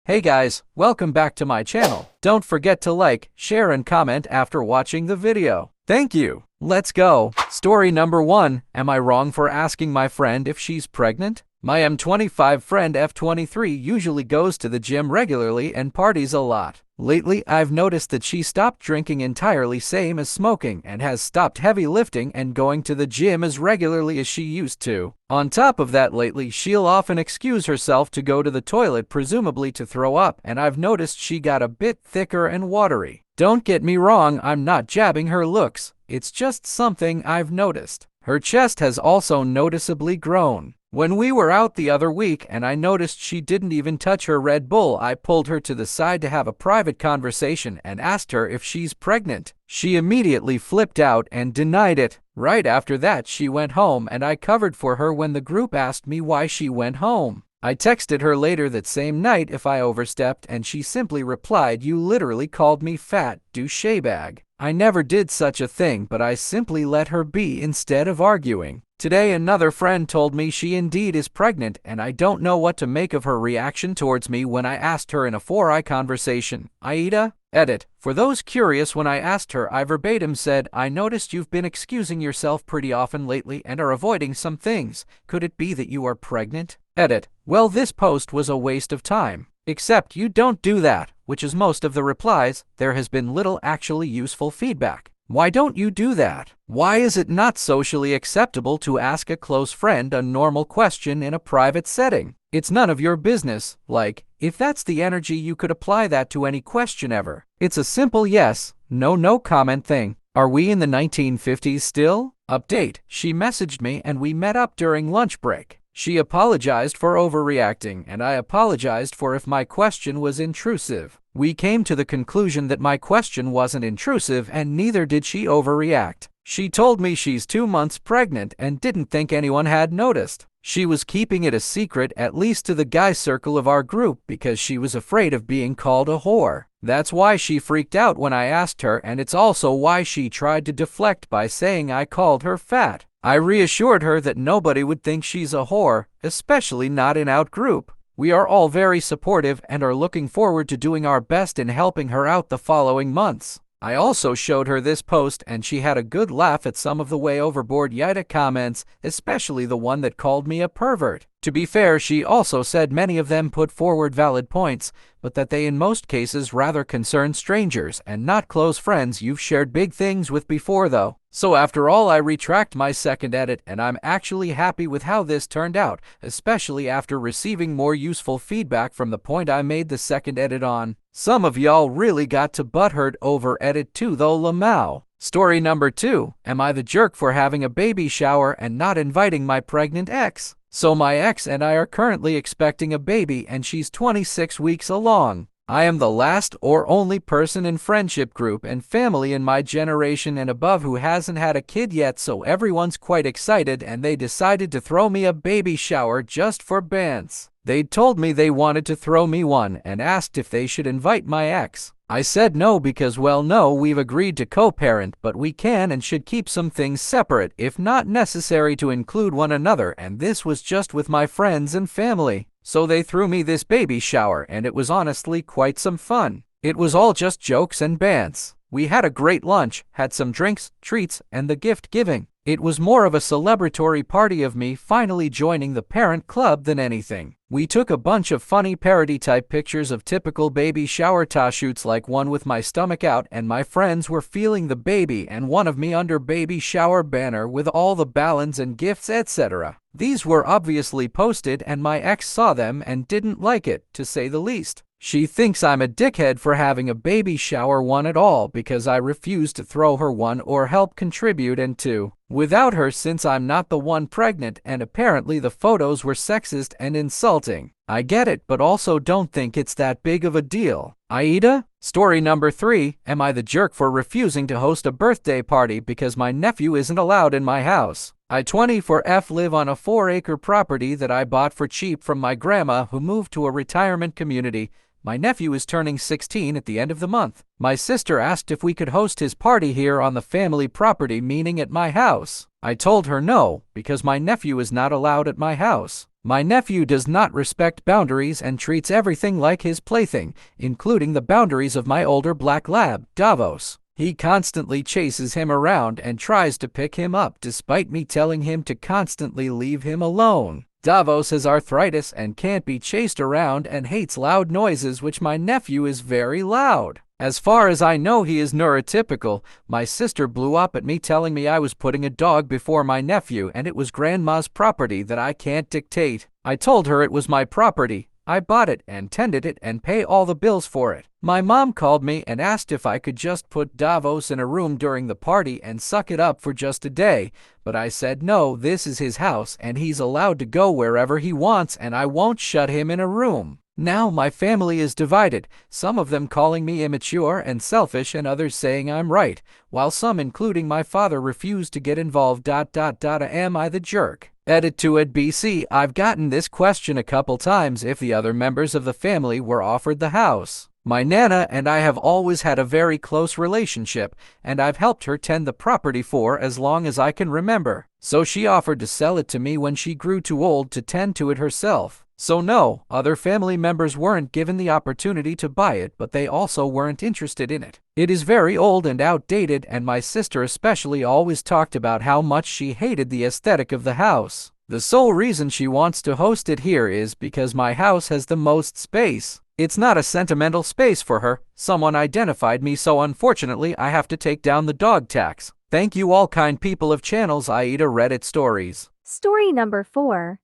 Hey guys, welcome back to my channel. Don't forget to like, share and comment after watching the video. Thank you. Let's go. Story number 1. Am I wrong for asking my friend if she's pregnant? My M25 friend F23 usually goes to the gym regularly and parties a lot. Lately, I've noticed that she stopped drinking entirely, same as smoking, and has stopped heavy lifting and going to the gym as regularly as she used to. On top of that, lately, she'll often excuse herself to go to the toilet, presumably to throw up, and I've noticed she got a bit thicker and watery. Don't get me wrong, I'm not jabbing her looks. It's just something I've noticed. Her chest has also noticeably grown. When we were out the other week and I noticed she didn't even touch her Red Bull, I pulled her to the side to have a private conversation and asked her if she's pregnant. She immediately flipped out and denied it. Right after that, she went home and I covered for her when the group asked me why she went home. I texted her later that same night if I overstepped and she simply replied, "You literally called me fat douchebag." I never did such a thing, but I simply let her be instead of arguing. Today another friend told me she indeed is pregnant and I don't know what to make of her reaction towards me when I asked her in a 4-eye conversation. AITA Edit. For those curious, when I asked her, I verbatim said, "I noticed you've been excusing yourself pretty often lately and are avoiding some things. Could it be that you are pregnant?" Edit. Well, this post was a waste of time. Except you don't do that, which is most of the replies. There has been little actually useful feedback. Why don't you do that? Why is it not socially acceptable to ask a close friend a normal question in a private setting? It's none of your business. Like, if that's the energy, you could apply that to any question ever. It's a simple yes, no comment thing. Are we in the 1950s still? Update. She messaged me and we met up during lunch break. She apologized for overreacting, and I apologized for if my question was intrusive. We came to the conclusion that my question wasn't intrusive, and neither did she overreact. She told me she's 2 months pregnant and didn't think anyone had noticed. She was keeping it a secret, at least to the guy circle of our group, because she was afraid of being called a whore. That's why she freaked out when I asked her, and it's also why she tried to deflect by saying I called her fat. I reassured her that nobody would think she's a whore, especially not in our group. We are all very supportive and are looking forward to doing our best in helping her out the following months. I also showed her this post and she had a good laugh at some of the way overboard AITA comments, especially the one that called me a pervert. To be fair, she also said many of them put forward valid points, but that they in most cases rather concern strangers and not close friends you've shared big things with before though. So after all, I retract my second edit and I'm actually happy with how this turned out, especially after receiving more useful feedback from the point I made the second edit on. Some of y'all really got to butthurt over edit 2 though, Lamau. Story number 2. Am I the jerk for having a baby shower and not inviting my pregnant ex? So my ex and I are currently expecting a baby and she's 26 weeks along. I am the last or only person in friendship group and family in my generation and above who hasn't had a kid yet, so everyone's quite excited and they decided to throw me a baby shower just for bants. They told me they wanted to throw me one and asked if they should invite my ex. I said no because, well, no, we've agreed to co-parent, but we can and should keep some things separate if not necessary to include one another, and this was just with my friends and family. So they threw me this baby shower and it was honestly quite some fun. It was all just jokes and bants. We had a great lunch, had some drinks, treats, and the gift giving. It was more of a celebratory party of me finally joining the parent club than anything. We took a bunch of funny parody-type pictures of typical baby shower shoots, like one with my stomach out and my friends were feeling the baby and one of me under baby shower banner with all the balloons and gifts, etc. These were obviously posted and my ex saw them and didn't like it, to say the least. She thinks I'm a dickhead for having a baby shower one at all because I refused to throw her one or help contribute into without her, since I'm not the one pregnant, and apparently the photos were sexist and insulting. I get it, but also don't think it's that big of a deal. AITA? Story number 3. Am I the jerk for refusing to host a birthday party because my nephew isn't allowed in my house? I 24F live on a 4-acre property that I bought for cheap from my grandma who moved to a retirement community. My nephew is turning 16 at the end of the month. My sister asked if we could host his party here on the family property, meaning at my house. I told her no, because my nephew is not allowed at my house. My nephew does not respect boundaries and treats everything like his plaything, including the boundaries of my older black lab, Davos. He constantly chases him around and tries to pick him up despite me telling him to constantly leave him alone. Davos has arthritis and can't be chased around and hates loud noises, which my nephew is very loud. As far as I know, he is neurotypical. My sister blew up at me telling me I was putting a dog before my nephew and it was grandma's property that I can't dictate. I told her it was my property. I bought it and tended it and pay all the bills for it. My mom called me and asked if I could just put Davos in a room during the party and suck it up for just a day, but I said no, this is his house and he's allowed to go wherever he wants and I won't shut him in a room. Now my family is divided, some of them calling me immature and selfish and others saying I'm right, while some, including my father, refuse to get involved. Am I the jerk? Edit to it BC. I've gotten this question a couple times if the other members of the family were offered the house. My Nana and I have always had a very close relationship, and I've helped her tend the property for as long as I can remember. So she offered to sell it to me when she grew too old to tend to it herself. So no, other family members weren't given the opportunity to buy it, but they also weren't interested in it. It is very old and outdated, and my sister especially always talked about how much she hated the aesthetic of the house. The sole reason she wants to host it here is because my house has the most space. It's not a sentimental space for her. Someone identified me, so unfortunately I have to take down the dog tax. Thank you all kind people of channels AITA Reddit Stories. Story number 4.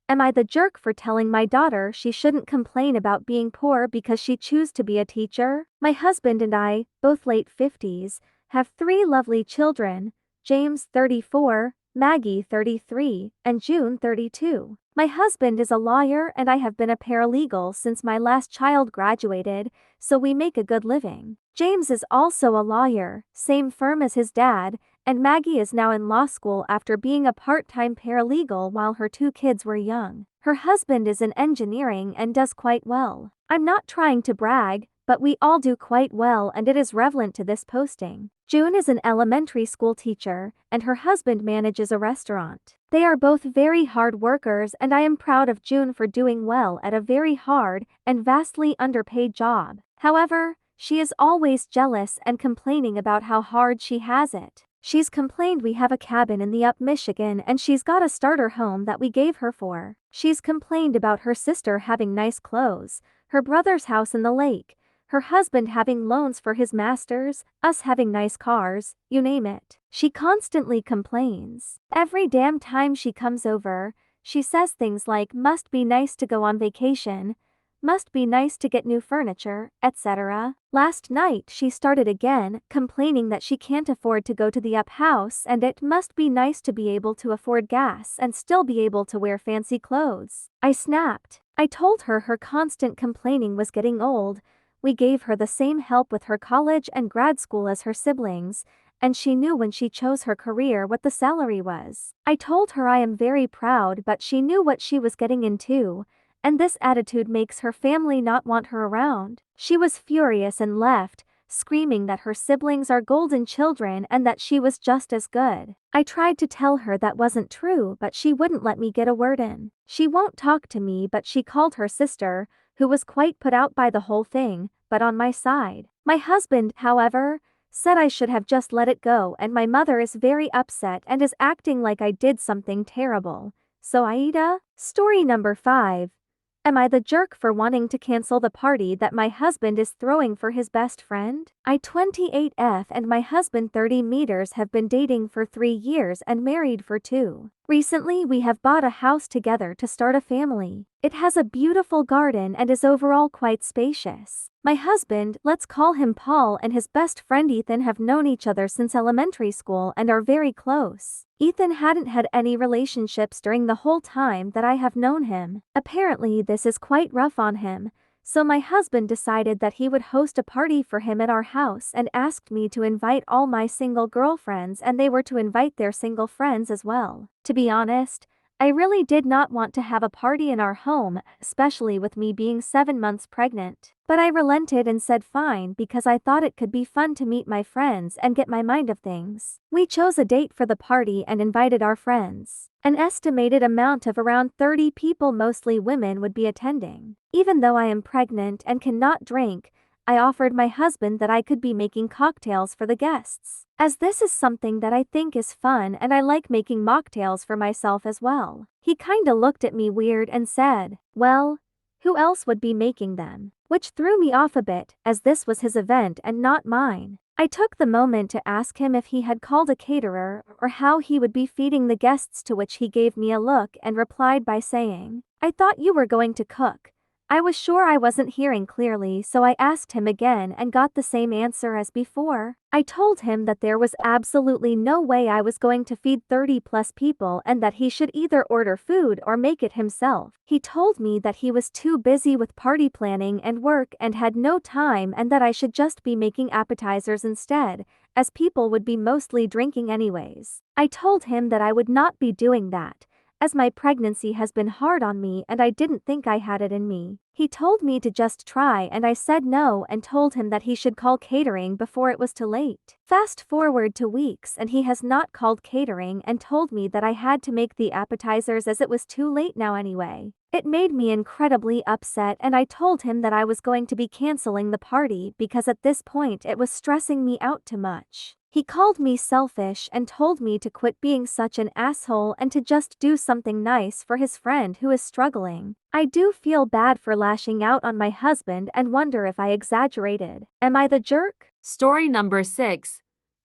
Am I the jerk for telling my daughter she shouldn't complain about being poor because she chose to be a teacher? My husband and I, both late 50s, have 3 lovely children, James 34, Maggie 33, and June 32. My husband is a lawyer and I have been a paralegal since my last child graduated, so we make a good living. James is also a lawyer, same firm as his dad, and Maggie is now in law school after being a part-time paralegal while her 2 kids were young. Her husband is in engineering and does quite well. I'm not trying to brag, but we all do quite well and it is relevant to this posting. June is an elementary school teacher, and her husband manages a restaurant. They are both very hard workers and I am proud of June for doing well at a very hard and vastly underpaid job. However, she is always jealous and complaining about how hard she has it. She's complained we have a cabin in the Up Michigan and she's got a starter home that we gave her for. She's complained about her sister having nice clothes, her brother's house in the lake, her husband having loans for his masters, us having nice cars, you name it. She constantly complains. Every damn time she comes over, she says things like must be nice to go on vacation, must be nice to get new furniture, etc. Last night she started again, complaining that she can't afford to go to the Up house and it must be nice to be able to afford gas and still be able to wear fancy clothes. I snapped. I told her her constant complaining was getting old. We gave her the same help with her college and grad school as her siblings, and she knew when she chose her career what the salary was. I told her I am very proud, but she knew what she was getting into, and this attitude makes her family not want her around. She was furious and left, screaming that her siblings are golden children and that she was just as good. I tried to tell her that wasn't true, but she wouldn't let me get a word in. She won't talk to me, but she called her sister, who was quite put out by the whole thing, but on my side. My husband, however, said I should have just let it go, and my mother is very upset and is acting like I did something terrible. So AITA? Story number 5. Am I the jerk for wanting to cancel the party that my husband is throwing for his best friend? I 28F and my husband 30 meters have been dating for 3 years and married for 2. Recently we have bought a house together to start a family. It has a beautiful garden and is overall quite spacious. My husband, let's call him Paul, and his best friend Ethan have known each other since elementary school and are very close. Ethan hadn't had any relationships during the whole time that I have known him. Apparently this is quite rough on him, so my husband decided that he would host a party for him at our house and asked me to invite all my single girlfriends, and they were to invite their single friends as well. To be honest, I really did not want to have a party in our home, especially with me being 7 months pregnant. But I relented and said fine because I thought it could be fun to meet my friends and get my mind of things. We chose a date for the party and invited our friends. An estimated amount of around 30 people, mostly women, would be attending. Even though I am pregnant and cannot drink, I offered my husband that I could be making cocktails for the guests, as this is something that I think is fun and I like making mocktails for myself as well. He kinda looked at me weird and said, "Well, who else would be making them?" Which threw me off a bit, as this was his event and not mine. I took the moment to ask him if he had called a caterer or how he would be feeding the guests, to which he gave me a look and replied by saying, "I thought you were going to cook." I was sure I wasn't hearing clearly, so I asked him again and got the same answer as before. I told him that there was absolutely no way I was going to feed 30 plus people and that he should either order food or make it himself. He told me that he was too busy with party planning and work and had no time, and that I should just be making appetizers instead, as people would be mostly drinking anyways. I told him that I would not be doing that, as my pregnancy has been hard on me and I didn't think I had it in me. He told me to just try, and I said no and told him that he should call catering before it was too late. Fast forward to weeks and he has not called catering and told me that I had to make the appetizers as it was too late now anyway. It made me incredibly upset, and I told him that I was going to be canceling the party because at this point it was stressing me out too much. He called me selfish and told me to quit being such an asshole and to just do something nice for his friend who is struggling. I do feel bad for lashing out on my husband and wonder if I exaggerated. Am I the jerk? Story number 6.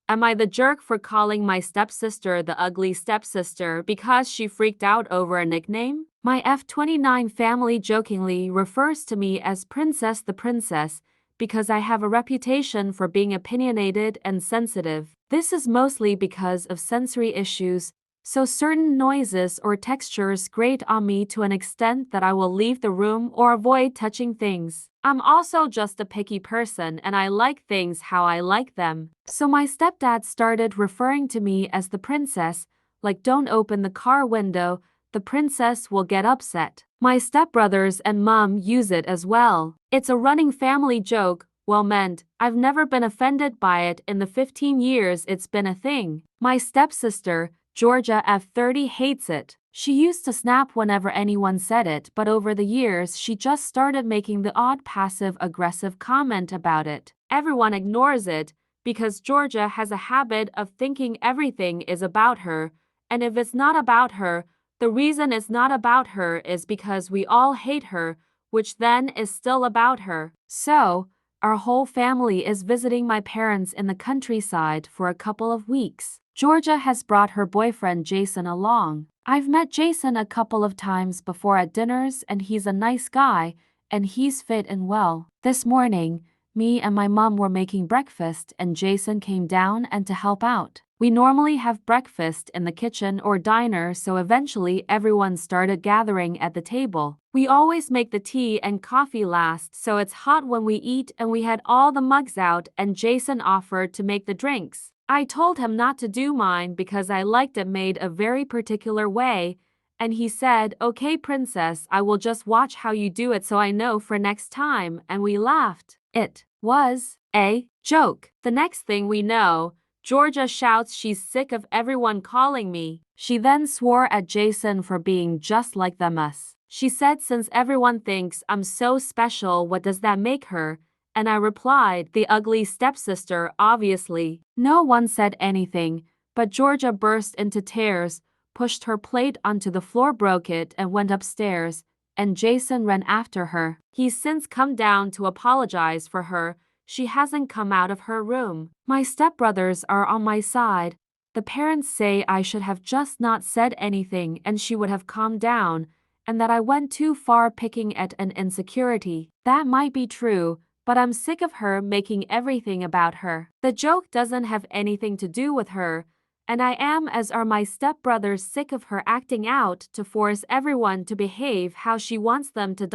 Am I the jerk for calling my stepsister the ugly stepsister because she freaked out over a nickname? My F29 family jokingly refers to me as Princess the Princess because I have a reputation for being opinionated and sensitive. This is mostly because of sensory issues, so certain noises or textures grate on me to an extent that I will leave the room or avoid touching things. I'm also just a picky person and I like things how I like them. So my stepdad started referring to me as the princess, like don't open the car window, the princess will get upset. My stepbrothers and mom use it as well. It's a running family joke, well meant. I've never been offended by it in the 15 years it's been a thing. My stepsister, Georgia F30, hates it. She used to snap whenever anyone said it, but over the years she just started making the odd passive-aggressive comment about it. Everyone ignores it because Georgia has a habit of thinking everything is about her, and if it's not about her, the reason it's not about her is because we all hate her, which then is still about her. So, our whole family is visiting my parents in the countryside for a couple of weeks. Georgia has brought her boyfriend Jason along. I've met Jason a couple of times before at dinners and he's a nice guy and he's fit and well. This morning, me and my mom were making breakfast and Jason came down and to help out. We normally have breakfast in the kitchen or diner, so eventually everyone started gathering at the table. We always make the tea and coffee last, so it's hot when we eat, and we had all the mugs out and Jason offered to make the drinks. I told him not to do mine because I liked it made a very particular way, and he said, "Okay, princess, I will just watch how you do it so I know for next time," and we laughed. It was a joke. The next thing we know, Georgia shouts she's sick of everyone calling me. She then swore at Jason for being just like them us. She said since everyone thinks I'm so special, what does that make her? And I replied, the ugly stepsister, obviously. No one said anything, but Georgia burst into tears, pushed her plate onto the floor, broke it, and went upstairs, and Jason ran after her. He's since come down to apologize for her. She hasn't come out of her room. My stepbrothers are on my side. The parents say I should have just not said anything and she would have calmed down, and that I went too far picking at an insecurity. That might be true, but I'm sick of her making everything about her. The joke doesn't have anything to do with her, And I am, as are my stepbrothers, sick of her acting out to force everyone to behave how she wants them to.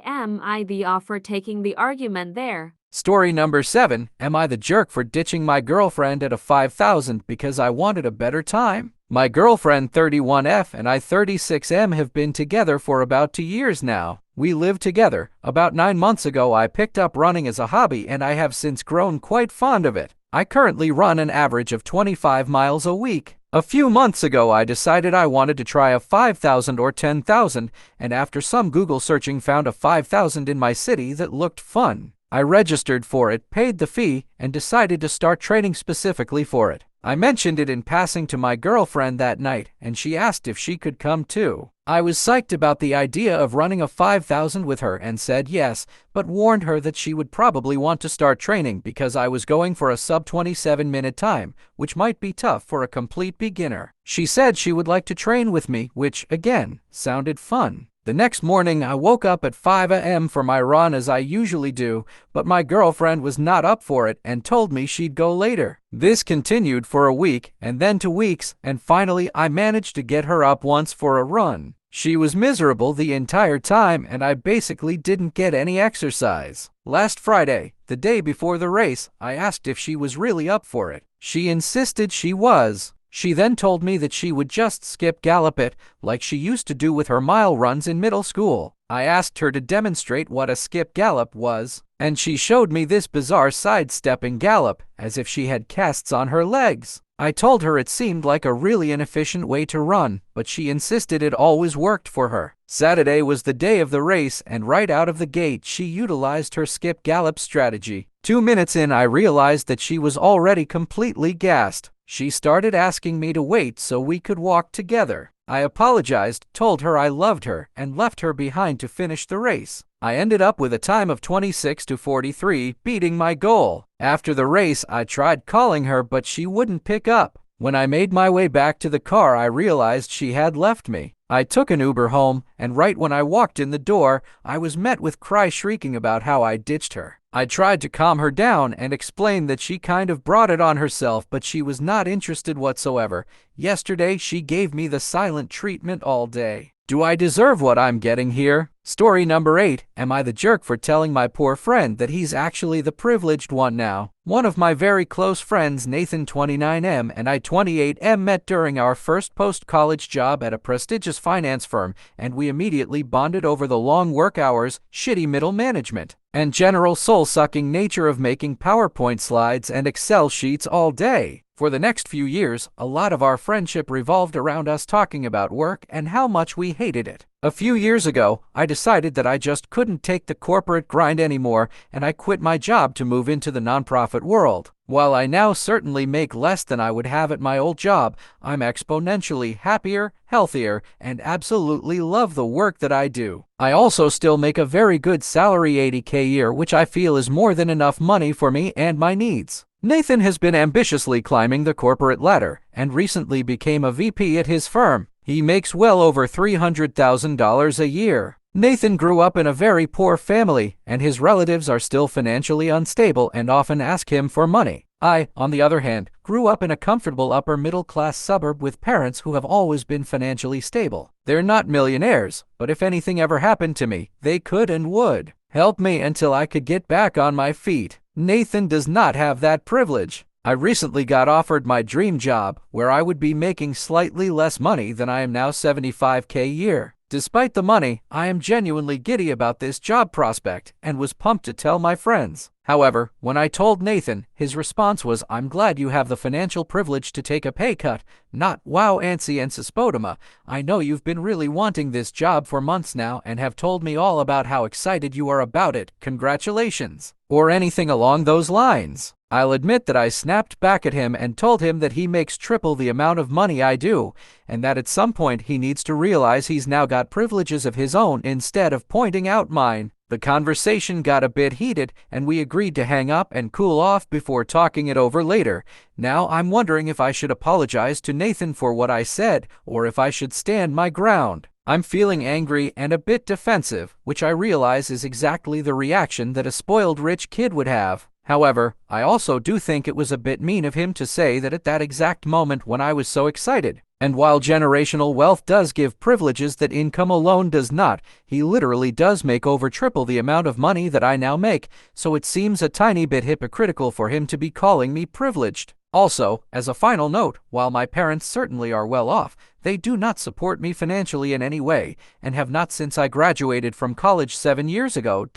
Am I the offer taking the argument there? Story number 7. Am I the jerk for ditching my girlfriend at a 5,000 because I wanted a better time? My girlfriend 31F and I 36M have been together for about 2 years now. We live together. About 9 months ago I picked up running as a hobby and I have since grown quite fond of it. I currently run an average of 25 miles a week. A few months ago I decided I wanted to try a 5,000 or 10,000 and after some Google searching found a 5,000 in my city that looked fun. I registered for it, paid the fee, and decided to start training specifically for it. I mentioned it in passing to my girlfriend that night, and she asked if she could come too. I was psyched about the idea of running a 5,000 with her and said yes, but warned her that she would probably want to start training because I was going for a sub 27-minute time, which might be tough for a complete beginner. She said she would like to train with me, which, again, sounded fun. The next morning, I woke up at 5 a.m. for my run as I usually do, but my girlfriend was not up for it and told me she'd go later. This continued for a week, and then 2 weeks, and finally I managed to get her up once for a run. She was miserable the entire time, and I basically didn't get any exercise. Last Friday, the day before the race, I asked if she was really up for it. She insisted she was. She then told me that she would just skip gallop it, like she used to do with her mile runs in middle school. I asked her to demonstrate what a skip gallop was, and she showed me this bizarre sidestepping gallop, as if she had casts on her legs. I told her it seemed like a really inefficient way to run, but she insisted it always worked for her. Saturday was the day of the race, and right out of the gate she utilized her skip gallop strategy. 2 minutes in, I realized that she was already completely gassed. She started asking me to wait so we could walk together. I apologized, told her I loved her, and left her behind to finish the race. I ended up with a time of 26:43, beating my goal. After the race, I tried calling her, but she wouldn't pick up. When I made my way back to the car, I realized she had left me. I took an Uber home, and right when I walked in the door, I was met with cries shrieking about how I ditched her. I tried to calm her down and explain that she kind of brought it on herself, but she was not interested whatsoever. Yesterday, she gave me the silent treatment all day. Do I deserve what I'm getting here? Story number 8. Am I the jerk for telling my poor friend that he's actually the privileged one now? One of my very close friends, Nathan 29M and I 28M, met during our first post-college job at a prestigious finance firm, and we immediately bonded over the long work hours, shitty middle management, and general soul-sucking nature of making PowerPoint slides and Excel sheets all day. For the next few years, a lot of our friendship revolved around us talking about work and how much we hated it. A few years ago, I decided that I just couldn't take the corporate grind anymore, and I quit my job to move into the nonprofit world. While I now certainly make less than I would have at my old job, I'm exponentially happier, healthier, and absolutely love the work that I do. I also still make a very good salary, $80K a year, which I feel is more than enough money for me and my needs. Nathan has been ambitiously climbing the corporate ladder and recently became a VP at his firm. He makes well over $300,000 a year. Nathan grew up in a very poor family, and his relatives are still financially unstable and often ask him for money. I, on the other hand, grew up in a comfortable upper-middle-class suburb with parents who have always been financially stable. They're not millionaires, but if anything ever happened to me, they could and would help me until I could get back on my feet. Nathan does not have that privilege. I recently got offered my dream job, where I would be making slightly less money than I am now, $75K a year. Despite the money, I am genuinely giddy about this job prospect and was pumped to tell my friends. However, when I told Nathan, his response was, "I'm glad you have the financial privilege to take a pay cut," not "Wow, Ansi and Spodema, I know you've been really wanting this job for months now and have told me all about how excited you are about it, congratulations," or anything along those lines. I'll admit that I snapped back at him and told him that he makes triple the amount of money I do, and that at some point he needs to realize he's now got privileges of his own instead of pointing out mine. The conversation got a bit heated, and we agreed to hang up and cool off before talking it over later. Now I'm wondering if I should apologize to Nathan for what I said, or if I should stand my ground. I'm feeling angry and a bit defensive, which I realize is exactly the reaction that a spoiled rich kid would have. However, I also do think it was a bit mean of him to say that at that exact moment when I was so excited. And while generational wealth does give privileges that income alone does not, he literally does make over triple the amount of money that I now make, so it seems a tiny bit hypocritical for him to be calling me privileged. Also, as a final note, while my parents certainly are well off, they do not support me financially in any way, and have not since I graduated from college 7 years ago.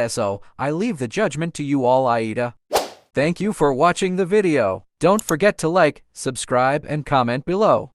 So, I leave the judgment to you all, AITA. Thank you for watching the video. Don't forget to like, subscribe, and comment below.